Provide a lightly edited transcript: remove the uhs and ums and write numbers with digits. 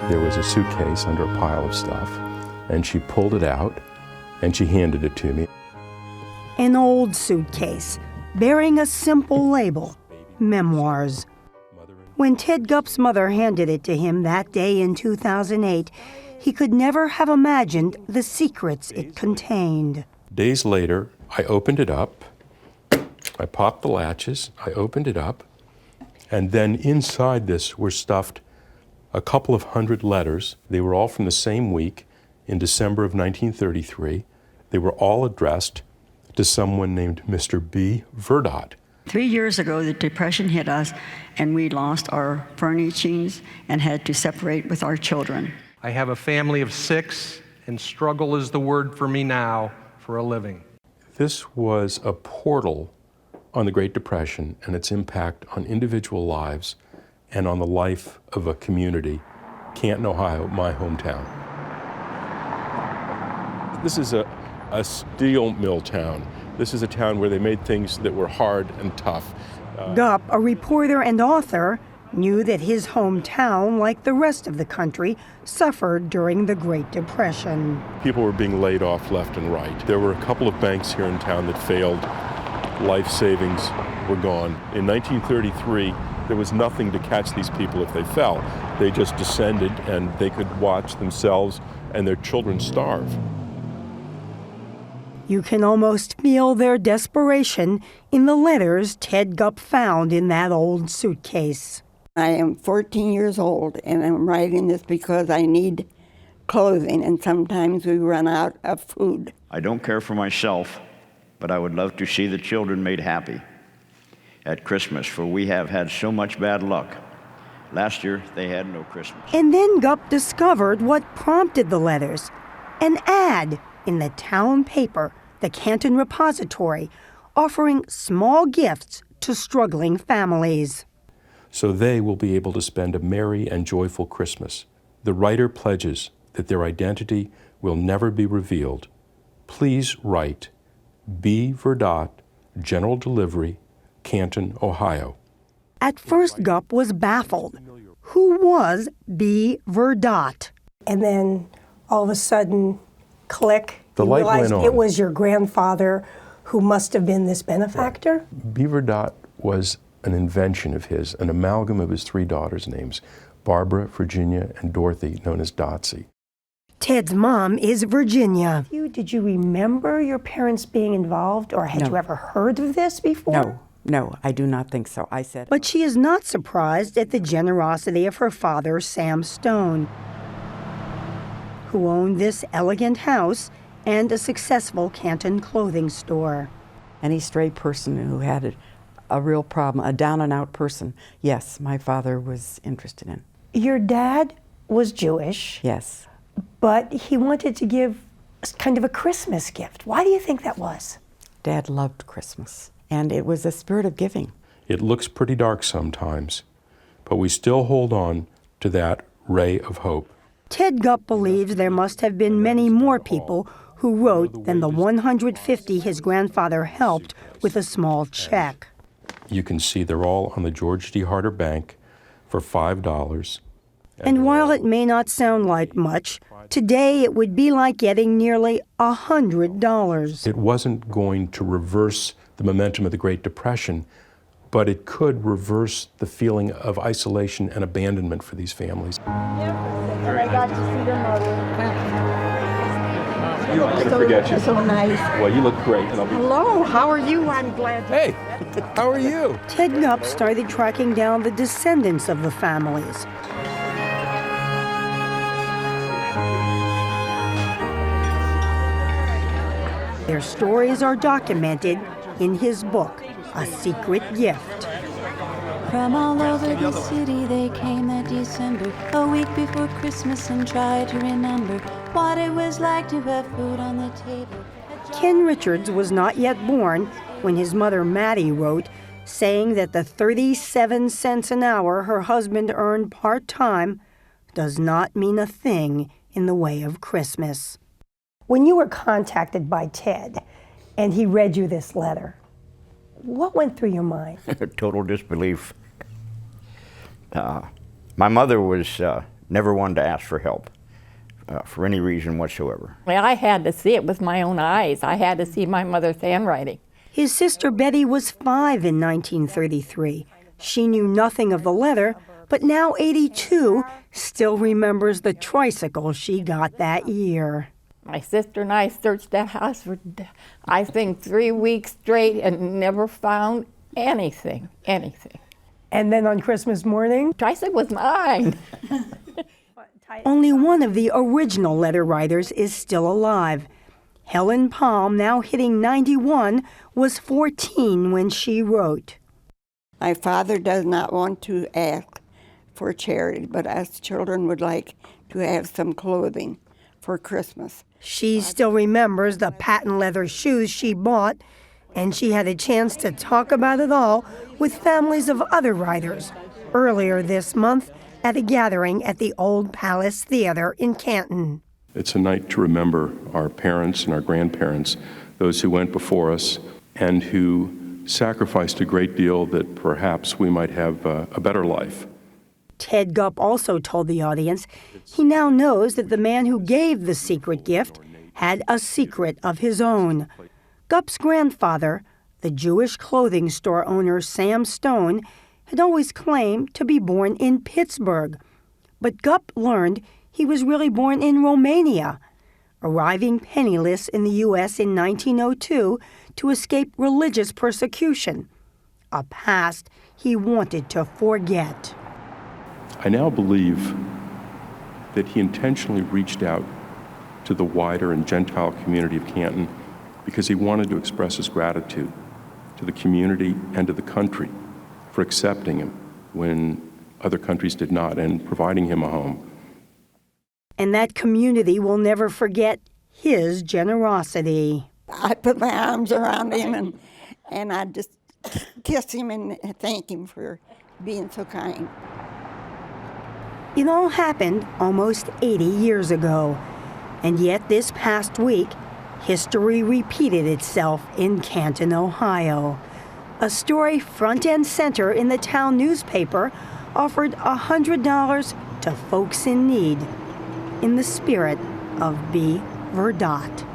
There was a suitcase under a pile of stuff, and she pulled it out, and she handed it to me. An old suitcase bearing a simple label, Memoirs. When Ted Gupp's mother handed it to him that day in 2008, he could never have imagined the secrets it contained. Days later, I opened it up. I popped the latches, I opened it up, and then inside this were stuffed a couple of hundred letters. They were all from the same week in December of 1933. They were all addressed to someone named Mr. B. Virdot. 3 years ago, the Depression hit us, and we lost our furnishings and had to separate with our children. I have a family of 6, and struggle is the word for me now for a living. This was a portal on the Great Depression and its impact on individual lives and on the life of a community, Canton, Ohio, my hometown. This is a steel mill town. This is a town where they made things that were hard and tough. Gupp, a reporter and author, knew that his hometown, like the rest of the country, suffered during the Great Depression. People were being laid off left and right. There were a couple of banks here in town that failed. Life savings were gone. In 1933, there was nothing to catch these people if they fell. They just descended and they could watch themselves and their children starve. You can almost feel their desperation in the letters Ted Gupp found in that old suitcase. I am 14 years old, and I'm writing this because I need clothing, and sometimes we run out of food. I don't care for myself, but I would love to see the children made happy at Christmas, for we have had so much bad luck. Last year, they had no Christmas. And then Gupp discovered what prompted the letters. An ad in the town paper, the Canton Repository, offering small gifts to struggling families. So they will be able to spend a merry and joyful Christmas. The writer pledges that their identity will never be revealed. Please write B. Virdot, General Delivery, Canton, Ohio. At first, Gupp was baffled. Who was B. Virdot? And then, all of a sudden, click, The you light realized went on. it was your grandfather who must have been this benefactor? B. Virdot was an invention of his, an amalgam of his 3 daughters' names, Barbara, Virginia, and Dorothy, known as Dotsy. Ted's mom is Virginia. Did you remember your parents being involved, or had you ever heard of this before? No, I do not think so. I said. But she is not surprised at the generosity of her father, Sam Stone, who owned this elegant house and a successful Canton clothing store. Any stray person who had a real problem, a down-and-out person, yes, my father was interested in. Your dad was Jewish. Yes. But he wanted to give kind of a Christmas gift. Why do you think that was? Dad loved Christmas, and it was a spirit of giving. It looks pretty dark sometimes, but we still hold on to that ray of hope. Ted Gupp believes there must have been many more people who wrote than the 150 his grandfather helped with a small check. You can see they're all on the George D. Harder Bank for $5. And while it may not sound like much, today it would be like getting nearly $100. It wasn't going to reverse the momentum of the Great Depression, but it could reverse the feeling of isolation and abandonment for these families. I got to see your mother. I'm not going to forget you. So nice. Well, you look great. And I'll be... Hello, how are you? I'm glad. Hey, how are you? Ted Gupp started tracking down the descendants of the families. Their stories are documented in his book, A Secret Gift. From all over the city they came that December, a week before Christmas, and tried to remember what it was like to have food on the table. Ken Richards was not yet born when his mother Mattie wrote, saying that the 37 cents an hour her husband earned part-time does not mean a thing in the way of Christmas. When you were contacted by Ted and he read you this letter, what went through your mind? Total disbelief. My mother was Never wanted to ask for help for any reason whatsoever. Well, I had to see it with my own eyes. I had to see my mother's handwriting. His sister Betty was 5 in 1933. She knew nothing of the letter, but now 82, still remembers the tricycle she got that year. My sister and I searched that house for, I think, 3 weeks straight and never found anything. And then on Christmas morning, Tricycle was mine. only one of the original letter writers is still alive. Helen Palm, now hitting 91, was 14 when she wrote. My father does not want to ask for charity, but us children would like to have some clothing for Christmas. She still remembers the patent leather shoes she bought, and she had a chance to talk about it all with families of other writers earlier this month at a gathering at the Old Palace Theater in Canton. It's a night to remember our parents and our grandparents, those who went before us and who sacrificed a great deal that perhaps we might have a better life. Ted Gupp also told the audience he now knows that the man who gave the secret gift had a secret of his own. Gupp's grandfather, the Jewish clothing store owner Sam Stone, had always claimed to be born in Pittsburgh. But Gupp learned he was really born in Romania, arriving penniless in the U.S. in 1902 to escape religious persecution, a past he wanted to forget. I now believe that he intentionally reached out to the wider and Gentile community of Canton because he wanted to express his gratitude to the community and to the country for accepting him when other countries did not and providing him a home. And that community will never forget his generosity. I put my arms around him and I just kiss him and thank him for being so kind. It all happened almost 80 years ago, and yet this past week, history repeated itself in Canton, Ohio. A story front and center in the town newspaper offered $100 to folks in need, in the spirit of B. Virdot.